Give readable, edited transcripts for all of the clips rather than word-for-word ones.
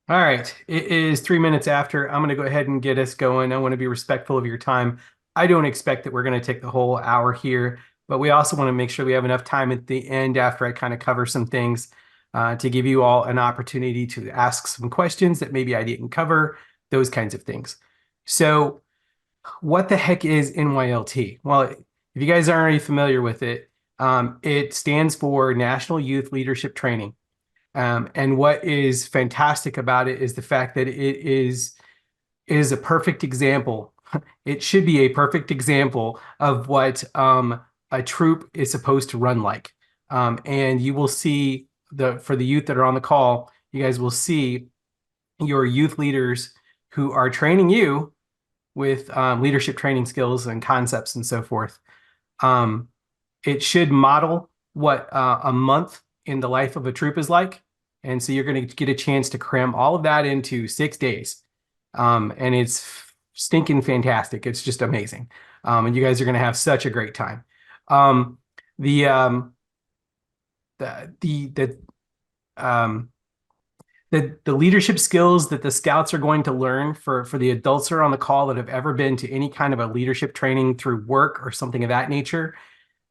All right, it is 3 minutes after. I'm going to go ahead and get us going. I want to be respectful of your time. I don't expect that we're going to take the whole hour here, but we also want to make sure we have enough time at the end after I kind of cover some things to give you all an opportunity to ask some questions that maybe I didn't cover, those kinds of things. So, what the heck is NYLT? Well, if you guys aren't already familiar with it, it stands for National Youth Leadership Training. And what is fantastic about it is the fact that it is a perfect example. It should be a perfect example of what a troop is supposed to run like. And you will see for the youth that are on the call, you guys will see your youth leaders who are training you with leadership training skills and concepts and so forth. Um, it should model what a month in the life of a troop is like. And so you're going to get a chance to cram all of that into 6 days. And it's stinking fantastic. It's just amazing. And you guys are going to have such a great time. Um, the, um, the, um, the leadership skills that the scouts are going to learn for the adults that are on the call that have ever been to any kind of a leadership training through work or something of that nature,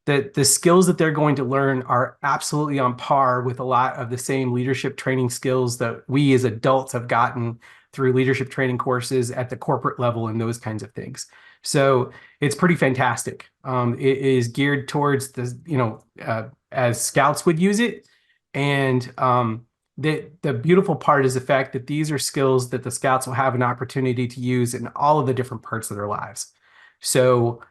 that the skills that they're going to learn are absolutely on par with a lot of the same leadership training skills that we as adults have gotten through leadership training courses at the corporate level and those kinds of things. So it's pretty fantastic. It is geared towards as scouts would use it. And the beautiful part is the fact that these are skills that the scouts will have an opportunity to use in all of the different parts of their lives. So,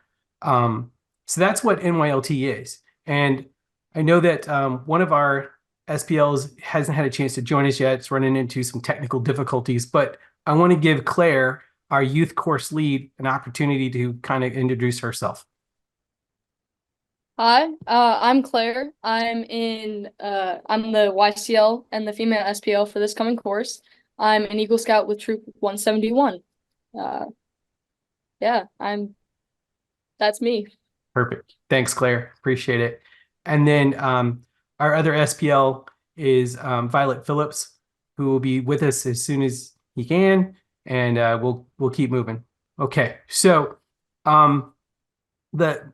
um, so that's what NYLT is. And I know that one of our SPLs hasn't had a chance to join us yet. It's running into some technical difficulties, but I want to give Claire, our youth course lead, an opportunity to kind of introduce herself. Hi, I'm Claire. I'm the YCL and the female SPL for this coming course. I'm an Eagle Scout with Troop 171. Uh, yeah, that's me. Perfect. Thanks, Claire. Appreciate it. And then our other SPL is Violet Phillips, who will be with us as soon as he can, and we'll keep moving. Okay, so um, the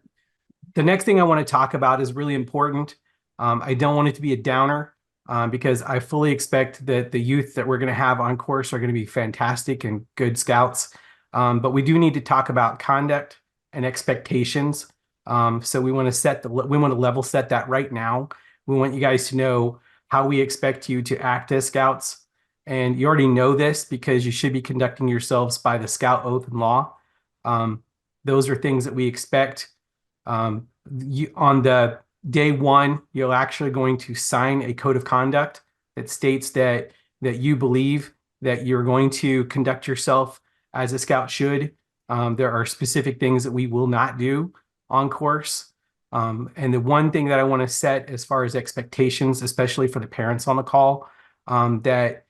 the next thing I want to talk about is really important. I don't want it to be a downer because I fully expect that the youth that we're going to have on course are going to be fantastic and good scouts. But we do need to talk about conduct and expectations. So we want to level set that right now. We want you guys to know how we expect you to act as scouts. And you already know this because you should be conducting yourselves by the scout oath and law. Um, those are things that we expect. On the day one, you're actually going to sign a code of conduct that states that you believe that you're going to conduct yourself as a scout should. There are specific things that we will not do on course. And the one thing that I want to set as far as expectations, especially for the parents on the call, that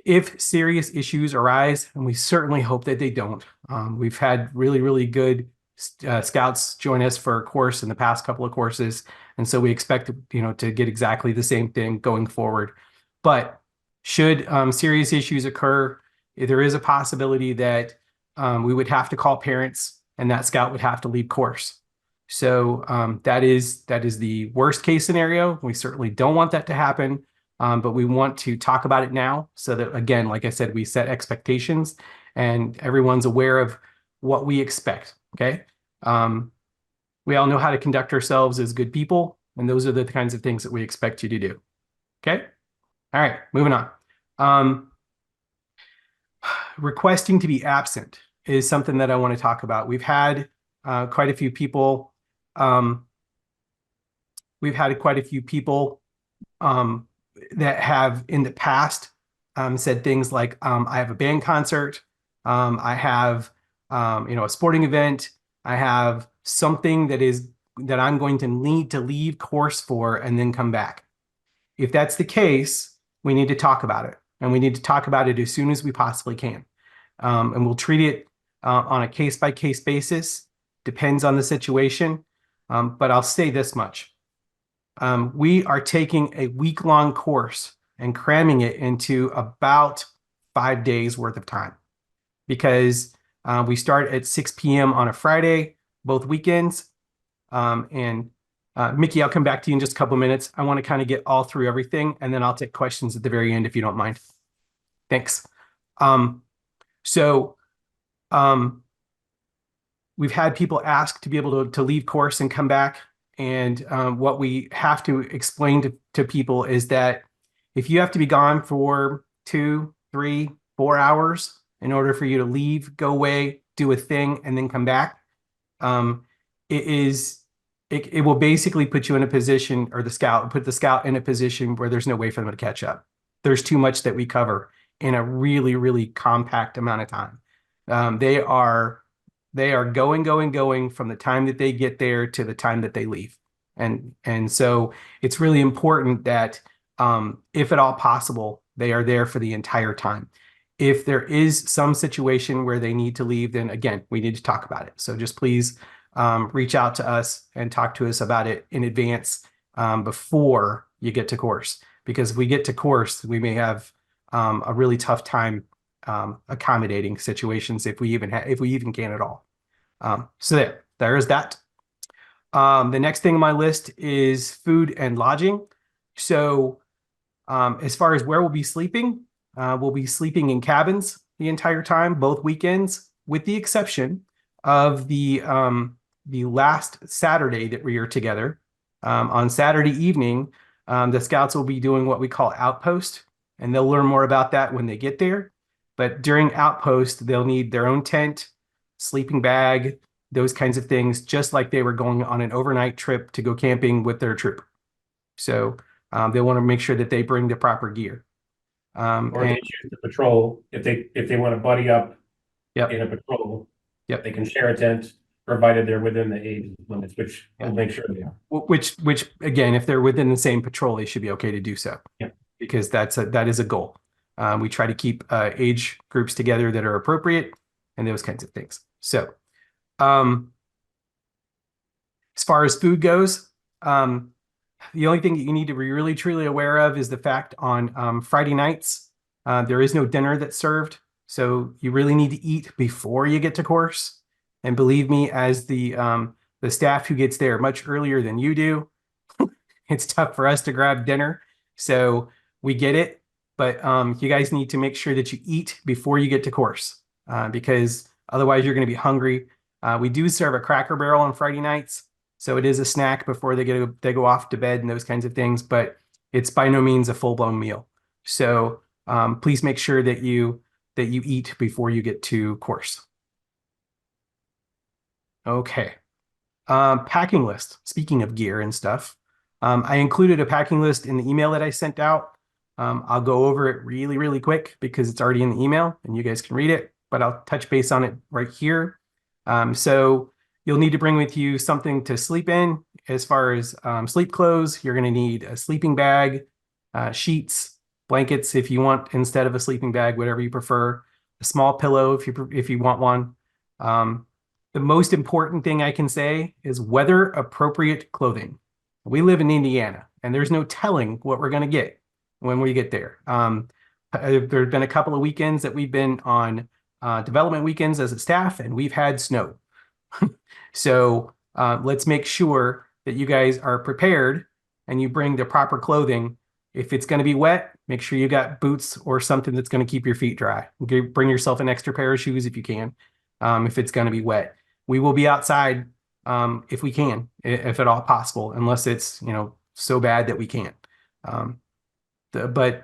if serious issues arise, and we certainly hope that they don't, we've had really, really good scouts join us for a course in the past couple of courses, and so we expect to get exactly the same thing going forward. But should serious issues occur, there is a possibility that we would have to call parents, and that scout would have to leave course. So that is the worst case scenario. We certainly don't want that to happen. But we want to talk about it now so that, again, like I said, we set expectations and everyone's aware of what we expect. Okay. Um, we all know how to conduct ourselves as good people, and those are the kinds of things that we expect you to do. Okay. All right. Moving on. Um, requesting to be absent is something that I want to talk about. We've had quite a few people. Um, we've had quite a few people um, that have in the past said things like, I have a band concert, I have a sporting event, I have something that I'm going to need to leave course for and then come back. If that's the case, we need to talk about it, and we need to talk about it as soon as we possibly can. And we'll treat it on a case-by-case basis, depends on the situation. But I'll say this much. We are taking a week-long course and cramming it into about 5 days worth of time because we start at 6 p.m. on a Friday, both weekends. And Mickey, I'll come back to you in just a couple of minutes. I want to kind of get all through everything, and then I'll take questions at the very end if you don't mind. Thanks. Um, so um, we've had people ask to be able to leave course and come back. And what we have to explain to people is that if you have to be gone for 2, 3, 4 hours in order for you to leave, go away, do a thing, and then come back, um, it will basically put you in a position, or put the scout in a position where there's no way for them to catch up. There's too much that we cover in a really, really compact amount of time. They are going from the time that they get there to the time that they leave. And so it's really important that if at all possible, they are there for the entire time. If there is some situation where they need to leave, then again, we need to talk about it. So just please reach out to us and talk to us about it in advance before you get to course. Because if we get to course, we may have a really tough time accommodating situations if we even can at all. So there is that. The next thing on my list is food and lodging. So as far as where we'll be sleeping in cabins the entire time, both weekends, with the exception of the last Saturday that we are together. On Saturday evening, the scouts will be doing what we call outpost, and they'll learn more about that when they get there. But during outpost, they'll need their own tent, sleeping bag, those kinds of things, just like they were going on an overnight trip to go camping with their troop. So they want to make sure that they bring the proper gear. Or they choose to patrol if they want to buddy up Yep. in a patrol. Yep. They can share a tent, provided they're within the age limits, which we'll make sure they are. Which again, if they're within the same patrol, they should be okay to do so. Yeah. Because that is a goal. We try to keep age groups together that are appropriate and those kinds of things. So as far as food goes, the only thing that you need to be really truly aware of is the fact on Friday nights, there is no dinner that's served. So you really need to eat before you get to course. And believe me, as the staff who gets there much earlier than you do, it's tough for us to grab dinner. So we get it, but you guys need to make sure that you eat before you get to course because otherwise you're going to be hungry. We do serve a Cracker Barrel on Friday nights. So it is a snack before they go off to bed and those kinds of things, but it's by no means a full-blown meal. So please make sure that you eat before you get to course. Okay. Packing list. Speaking of gear and stuff, I included a packing list in the email that I sent out. I'll go over it really, really quick because it's already in the email and you guys can read it, but I'll touch base on it right here. So you'll need to bring with you something to sleep in. As far as sleep clothes, you're going to need a sleeping bag, sheets, blankets if you want instead of a sleeping bag, whatever you prefer, a small pillow if you want one. The most important thing I can say is weather appropriate clothing. We live in Indiana and there's no telling what we're going to get when we get there. There have been a couple of weekends that we've been on development weekends as a staff and we've had snow. So let's make sure that you guys are prepared and you bring the proper clothing. If it's going to be wet, make sure you got boots or something that's going to keep your feet dry. Bring yourself an extra pair of shoes if you can, if it's going to be wet. We will be outside if we can, if at all possible, unless it's so bad that we can't. But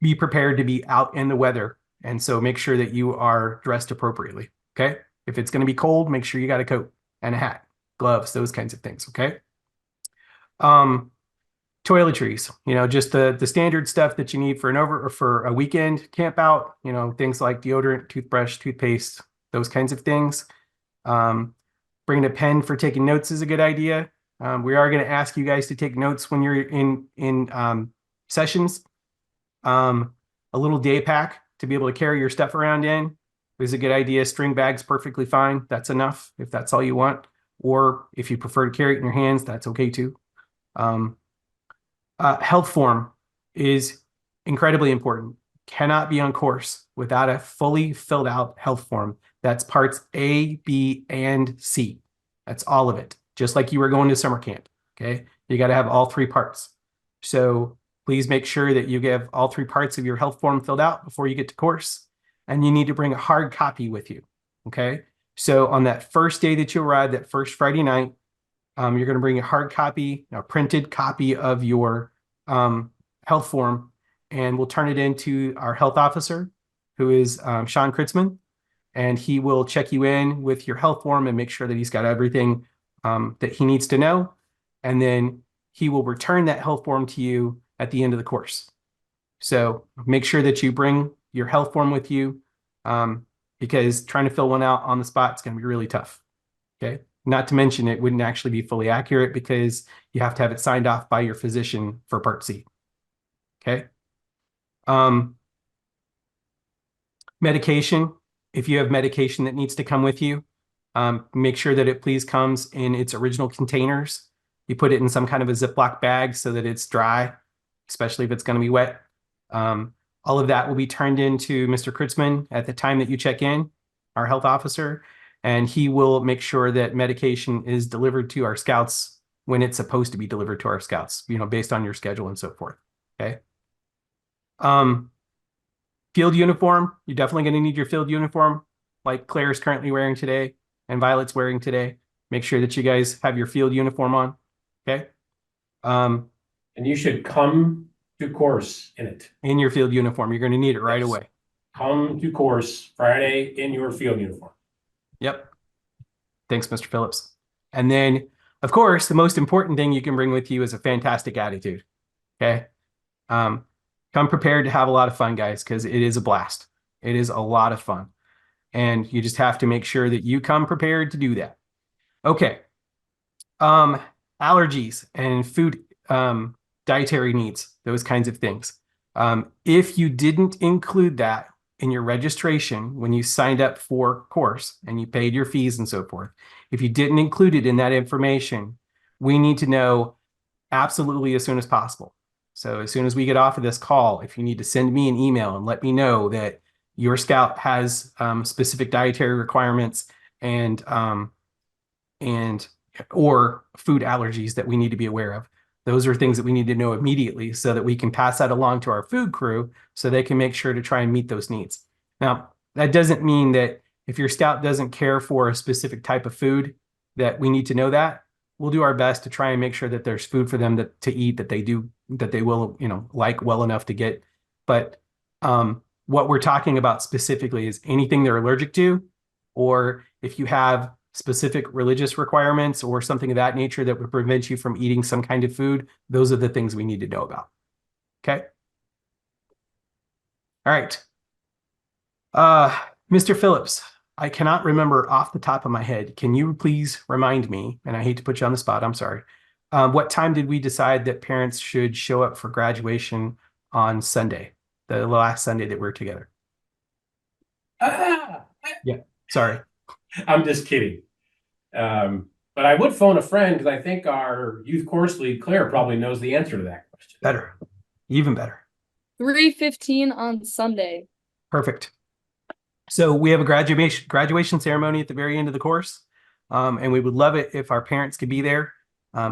be prepared to be out in the weather, and so make sure that you are dressed appropriately. Okay. If it's going to be cold, make sure you got a coat and a hat, gloves, those kinds of things. Okay. Toiletries, just the standard stuff that you need for a weekend camp out, things like deodorant, toothbrush, toothpaste, those kinds of things. Bringing a pen for taking notes is a good idea. We are going to ask you guys to take notes when you're in sessions. A little day pack to be able to carry your stuff around in is a good idea. String bag's perfectly fine. That's enough if that's all you want. Or if you prefer to carry it in your hands, that's okay too. Health form is incredibly important. Cannot be on course without a fully filled out health form. That's parts A, B, and C. That's all of it. Just like you were going to summer camp. Okay. You got to have all three parts. So please make sure that you have all three parts of your health form filled out before you get to course. And you need to bring a hard copy with you. Okay. So on that first day that you arrive, that first Friday night, you're going to bring a hard copy, a printed copy of your health form, and we'll turn it into our health officer, who is Sean Kritzman, and he will check you in with your health form and make sure that he's got everything that he needs to know. And then he will return that health form to you at the end of the course. So make sure that you bring your health form with you because trying to fill one out on the spot is going to be really tough. Okay. Not to mention it wouldn't actually be fully accurate because you have to have it signed off by your physician for Part C. Okay. Medication. If you have medication that needs to come with you, make sure that it please comes in its original containers. You put it in some kind of a Ziploc bag so that it's dry, especially if it's going to be wet. All of that will be turned into Mr. Kritzman at the time that you check in, our health officer, and he will make sure that medication is delivered to our scouts when it's supposed to be delivered to our scouts, based on your schedule and so forth. Okay. Field uniform, you're definitely going to need your field uniform like Claire is currently wearing today and Violet's wearing today. Make sure that you guys have your field uniform on. Okay. And you should come to course in it. In your field uniform, you're going to need it right away. Come to course Friday in your field uniform. Yep. Thanks, Mr. Phillips. And then, of course, the most important thing you can bring with you is a fantastic attitude. Okay. Come prepared to have a lot of fun, guys, because it is a blast. It is a lot of fun. And you just have to make sure that you come prepared to do that. Okay. Allergies and food, dietary needs, those kinds of things. If you didn't include that in your registration when you signed up for course and you paid your fees and so forth, if you didn't include it in that information, we need to know absolutely as soon as possible. So as soon as we get off of this call, if you need to send me an email and let me know that your scout has specific dietary requirements and or food allergies that we need to be aware of. Those are things that we need to know immediately so that we can pass that along to our food crew so they can make sure to try and meet those needs. Now, that doesn't mean that if your scout doesn't care for a specific type of food that we need to know that. We'll do our best to try and make sure that there's food for them to eat that they will, like well enough to get. But what we're talking about specifically is anything they're allergic to, or if you have specific religious requirements or something of that nature that would prevent you from eating some kind of food, those are the things we need to know about. Okay. All right. Mr. Phillips, I cannot remember off the top of my head. Can you please remind me, and I hate to put you on the spot, I'm sorry. What time did we decide that parents should show up for graduation on Sunday, the last Sunday that we're together? Yeah, sorry. I'm just kidding. But I would phone a friend because I think our youth course lead, Claire, probably knows the answer to that question. Better, even better. 3:15 on Sunday. Perfect. So we have a graduation ceremony at the very end of the course, and we would love it if our parents could be there.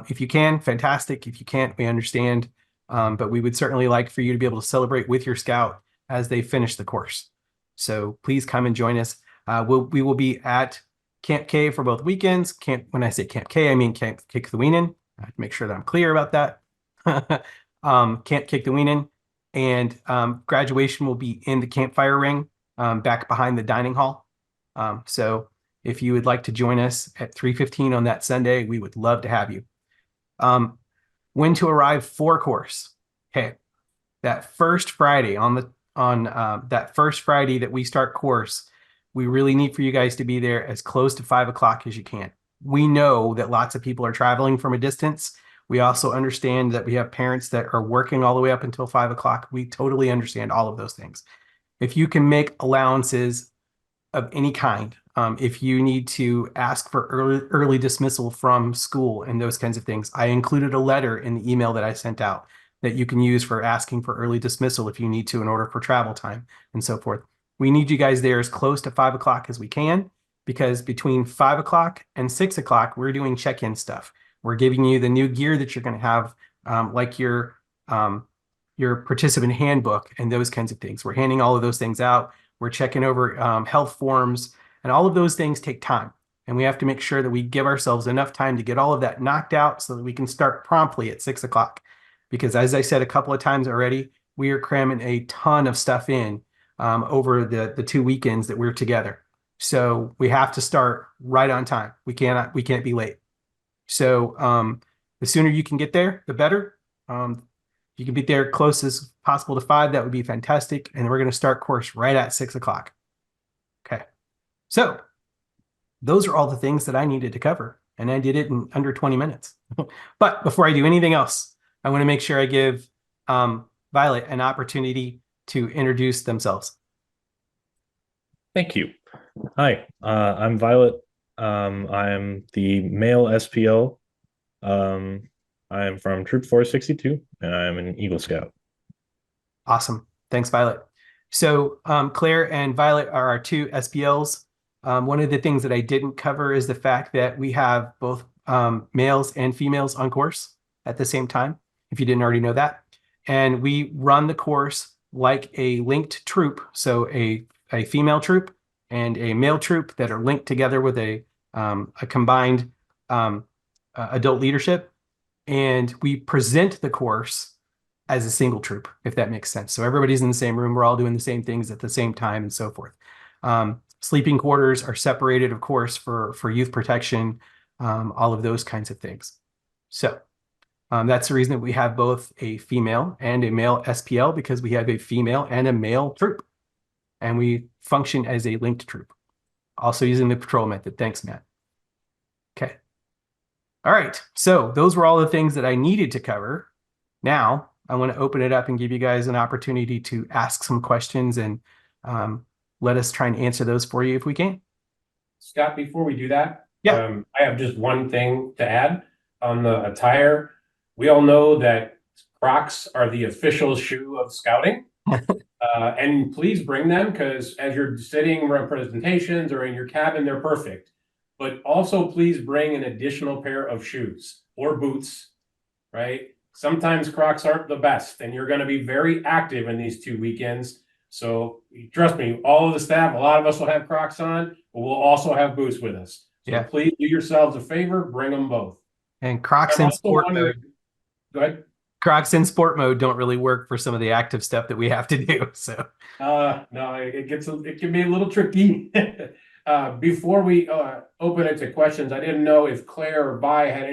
If you can, fantastic. If you can't, we understand. But we would certainly like for you to be able to celebrate with your scout as they finish the course. So please come and join us. We will be at Camp K for both weekends. When I say Camp K, I mean Camp Kick the Weenin. I have to make sure that I'm clear about that. Camp Kick the Weenin. And graduation will be in the campfire ring back behind the dining hall. So if you would like to join us at 3:15 on that Sunday, we would love to have you. When to arrive for course. Okay, that first Friday that first Friday that we start course, we really need for you guys to be there as close to 5 o'clock as you can. We know that lots of people are traveling from a distance. We also understand that we have parents that are working all the way up until 5 o'clock. We totally understand all of those things. If you can make allowances of any kind, if you need to ask for early dismissal from school and those kinds of things, I included a letter in the email that I sent out that you can use for asking for early dismissal if you need to in order for travel time and so forth. We need you guys there as close to 5 o'clock as we can, because between 5 o'clock and 6 o'clock, we're doing check-in stuff. We're giving you the new gear that you're going to have, like your participant handbook and those kinds of things. We're handing all of those things out. We're checking over health forms, and all of those things take time. And we have to make sure that we give ourselves enough time to get all of that knocked out so that we can start promptly at 6 o'clock. Because as I said a couple of times already, we are cramming a ton of stuff in over the 2 weekends that we're together. So we have to start right on time. We can't be late. So the sooner you can get there, the better. If you can be there close as possible to 5, that would be fantastic. And we're going to start course right at 6 o'clock. Okay. So those are all the things that I needed to cover, and I did it in under 20 minutes. But before I do anything else, I want to make sure I give Violet an opportunity to introduce themselves. Thank you. Hi, I'm Violet. I'm the male SPL. I'm from Troop 462, and I'm an Eagle Scout. Awesome. Thanks, Violet. So Claire and Violet are our 2 SPLs. One of the things that I didn't cover is the fact that we have both males and females on course at the same time, if you didn't already know that. And we run the course like a linked troop, so a female troop and a male troop that are linked together with a combined adult leadership. And we present the course as a single troop, if that makes sense. So everybody's in the same room. We're all doing the same things at the same time and so forth. Sleeping quarters are separated, of course, for youth protection, all of those kinds of things. So that's the reason that we have both a female and a male SPL, because we have a female and a male troop. And we function as a linked troop, also using the patrol method. Thanks, Matt. Okay. All right. So those were all the things that I needed to cover. Now I want to open it up and give you guys an opportunity to ask some questions, and let us try and answer those for you if we can. Scott, before we do that, Yeah. I have just one thing to add on the attire. We all know that Crocs are the official shoe of scouting. And please bring them, because as you're sitting around presentations or in your cabin, they're perfect. But also please bring an additional pair of shoes or boots, right? Sometimes Crocs aren't the best, and you're going to be very active in these 2 weekends. So trust me, all of the staff, a lot of us will have Crocs on, but we'll also have boots with us. So Yeah. please do yourselves a favor, bring them both. And Crocs I'm in also sport wondering- mode. Go ahead. Crocs in sport mode don't really work for some of the active stuff that we have to do. So No, it can be a little tricky. Before we open it to questions, I didn't know if Claire or Vi had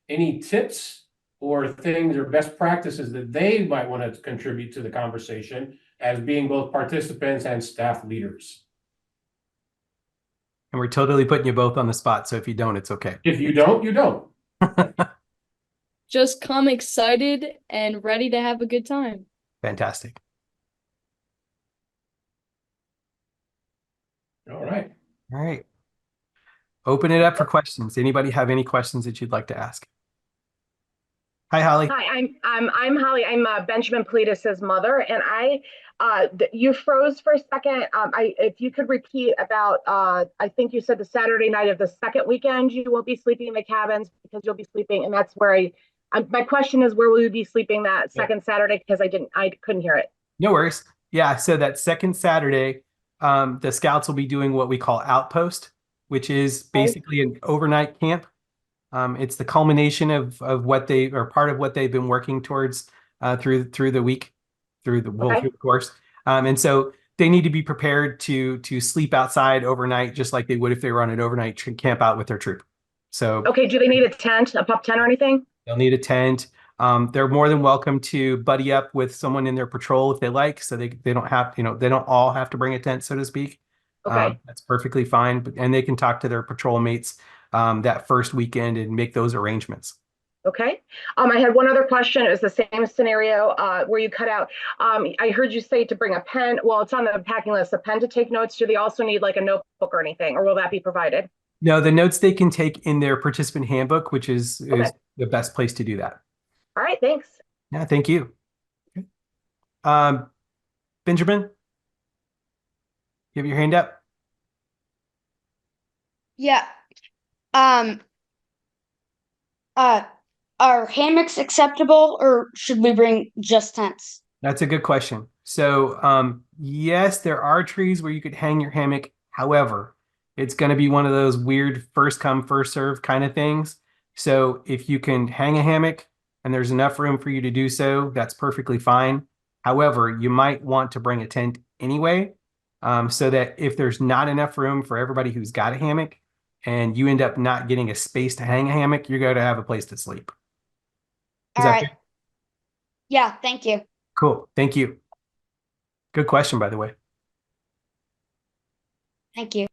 any tips or things or best practices that they might want to contribute to the conversation as being both participants and staff leaders. and we're totally putting you both on the spot. So if you don't, it's okay. If you don't, you don't. Just come excited and ready to have a good time. Fantastic. All right. All right. Open it up for questions. Anybody have any questions that you'd like to ask? Hi, Holly. Hi, I'm Holly. I'm Benjamin Politis's mother, and you froze for a second. If you could repeat about, I think you said the Saturday night of the second weekend, you won't be sleeping in the cabins because you'll be sleeping, and that's where my question is, where will you be sleeping that second Saturday? Because I couldn't hear it. No worries. Yeah, so that second Saturday, the scouts will be doing what we call outpost, which is basically an overnight camp. It's the culmination of what they are part of what they've been working towards through the week, through the course. And so they need to be prepared to sleep outside overnight, just like they would if they were on an overnight camp out with their troop. So okay, do they need a tent, a pup tent or anything? they'll need a tent. They're more than welcome to buddy up with someone in their patrol if they like, so they don't have, they don't all have to bring a tent, so to speak. Okay. That's perfectly fine, and they can talk to their patrol mates that first weekend and make those arrangements. Okay. I had one other question. It was the same scenario where you cut out. I heard you say to bring a pen. Well, it's on the packing list, a pen to take notes. Do they also need like a notebook or anything, or will that be provided? No, the notes they can take in their participant handbook, which is the best place to do that. All right, thanks. Yeah, thank you. Benjamin, you have your hand up? Yeah. Um, uh, are hammocks acceptable or should we bring just tents? That's a good question. So, yes, there are trees where you could hang your hammock. However, it's going to be one of those weird first come, first serve kind of things. So, if you can hang a hammock and there's enough room for you to do so, that's perfectly fine. However, you might want to bring a tent anyway, so that if there's not enough room for everybody who's got a hammock and you end up not getting a space to hang a hammock, you're going to have a place to sleep. Is All that right. fair? Yeah, thank you. Cool. Thank you. Good question, by the way. Thank you.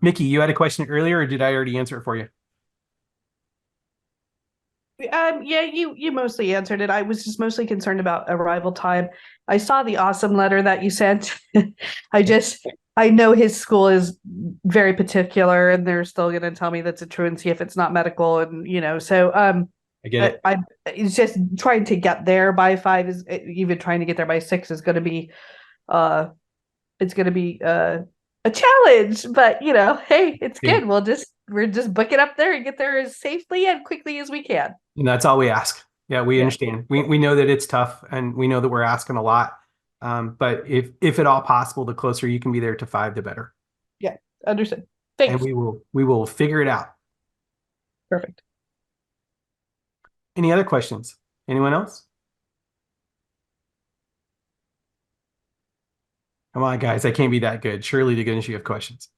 Mickey, you had a question earlier, or did I already answer it for you? Yeah, you mostly answered it. I was just mostly concerned about arrival time. I saw the awesome letter that you sent. I know his school is very particular, and they're still going to tell me that's a truancy if it's not medical, and so I get it. it's just trying to get there by 5 is even trying to get there by 6 is going to be it's going to be a challenge, but hey, it's Yeah. good. We're just book it up there and get there as safely and quickly as we can. And that's all we ask. Yeah, we Yeah. understand. We know that it's tough, and we know that we're asking a lot. But if at all possible, the closer you can be there to 5, the better. Yeah, understood. And Thanks. we will figure it out. Perfect. Any other questions? Anyone else? Come on, guys. I can't be that good. Surely to goodness you have questions.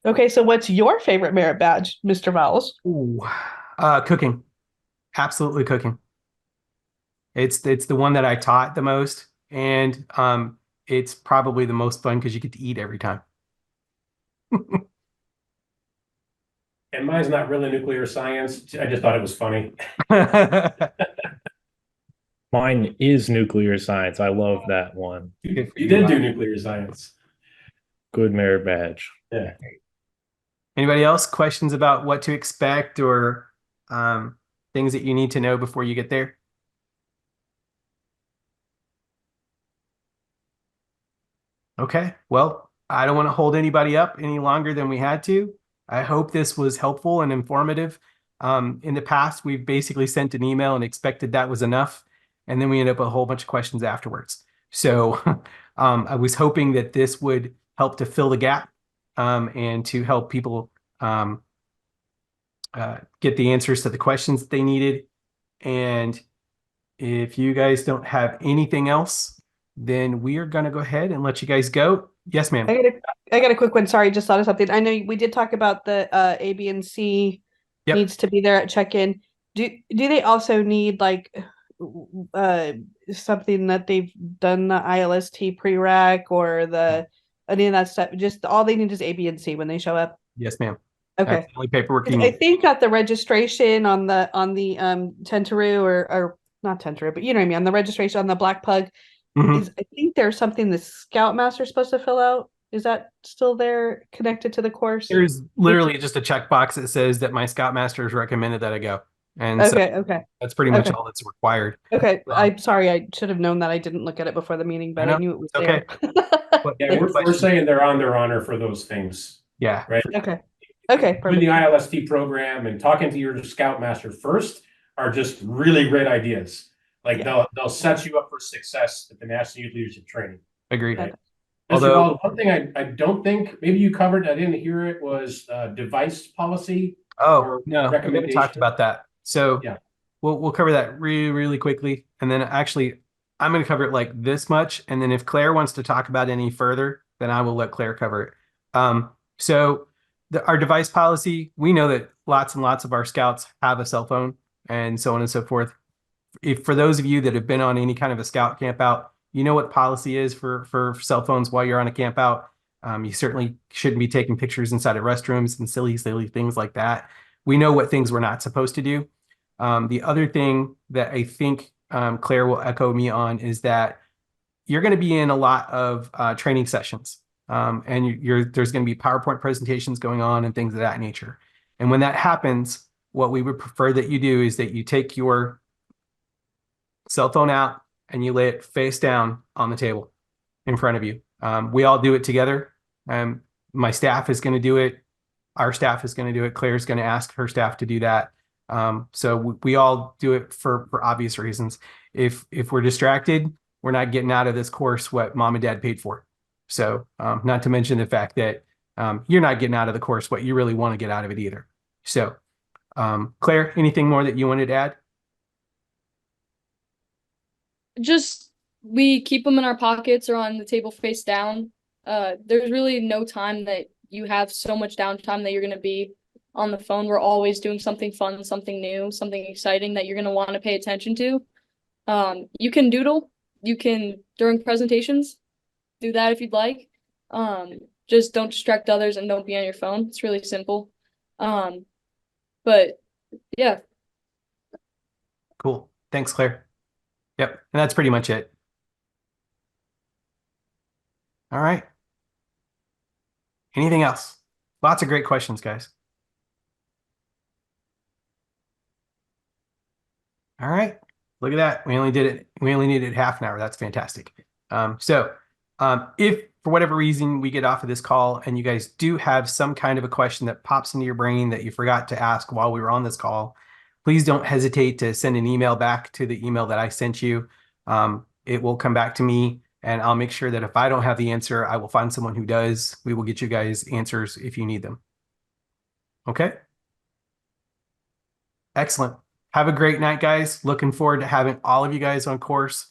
Okay, so what's your favorite merit badge, Mr. Vowles? Ooh, cooking. Absolutely cooking. It's the one that I taught the most, and it's probably the most fun because you get to eat every time. And mine's not really nuclear science. I just thought it was funny. Mine is nuclear science. I love that one. You did do nuclear science. Good merit badge. Yeah. Anybody else questions about what to expect or things that you need to know before you get there? Okay, well, I don't want to hold anybody up any longer than we had to. I hope this was helpful and informative. In the past, we've basically sent an email and expected that was enough, and then we end up with a whole bunch of questions afterwards. So I was hoping that this would help to fill the gap and to help people get the answers to the questions that they needed. And if you guys don't have anything else, then we are going to go ahead and let you guys go. Yes, ma'am. I got a quick one. Sorry, just thought of something. I know we did talk about the A, B, and C Yep. needs to be there at check-in. Do they also need like something that they've done the ILST pre-rack or any of that stuff? Just all they need is A, B, and C when they show up. Yes, ma'am. Okay. That's the only paperwork you I need. think at the registration on the Tentaroo or not Tentaroo, but you know what I mean, on the registration on the Black Pug Mhm. I think there's something the Scoutmaster's supposed to fill out. Is that still there connected to the course? There's literally just a checkbox that says that my Scoutmaster has recommended that I go. And so Okay. that's pretty much Okay. all that's required. Okay. I'm sorry. I should have known that. I didn't look at it before the meeting, but I know. knew it was It's okay. there. But Yeah, any we're questions? saying they're on their honor for those things. Yeah. Right. Okay. Doing Perfect. the ILST program and talking to your Scoutmaster first are just really great ideas. Like they'll set you up for success at the National Youth Leadership Training. Agreed. Right. Although- Although one thing I don't think maybe you covered, I didn't hear it, was device policy. Oh, or no, we haven't recommendation. talked about that. So Yeah. we'll cover that really, really quickly. And then actually, I'm going to cover it like this much. And then if Claire wants to talk about any further, then I will let Claire cover it. So our device policy, we know that lots and lots of our scouts have a cell phone and so on and so forth. If for those of you that have been on any kind of a scout camp out, you know what policy is for cell phones while you're on a camp out. You certainly shouldn't be taking pictures inside of restrooms and silly things like that. We know what things we're not supposed to do. The other thing that I think Claire will echo me on is that you're going to be in a lot of training sessions, and there's going to be PowerPoint presentations going on and things of that nature. And when that happens, what we would prefer that you do is that you take your cell phone out and you lay it face down on the table in front of you. We all do it together. My staff is going to do it. Our staff is going to do it. Claire's going to ask her staff to do that. So we all do it for obvious reasons. If we're distracted, we're not getting out of this course what mom and dad paid for. So not to mention the fact that you're not getting out of the course what you really want to get out of it either. So Claire, anything more that you wanted to add? Just we keep them in our pockets or on the table face down. There's really no time that you have so much downtime that you're going to be on the phone. We're always doing something fun, something new, something exciting that you're going to want to pay attention to. You can doodle. You can, during presentations, do that if you'd like. Just don't distract others and don't be on your phone. It's really simple. But yeah. Cool. Thanks, Claire. Yep. And that's pretty much it. All right. Anything else? Lots of great questions, guys. All right. Look at that. We only did it. We only needed half an hour. That's fantastic. If for whatever reason we get off of this call and you guys do have some kind of a question that pops into your brain that you forgot to ask while we were on this call, please don't hesitate to send an email back to the email that I sent you. It will come back to me and I'll make sure that if I don't have the answer, I will find someone who does. We will get you guys answers if you need them. Okay? Excellent. Have a great night, guys. Looking forward to having all of you guys on course,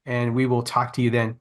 and we will talk to you then.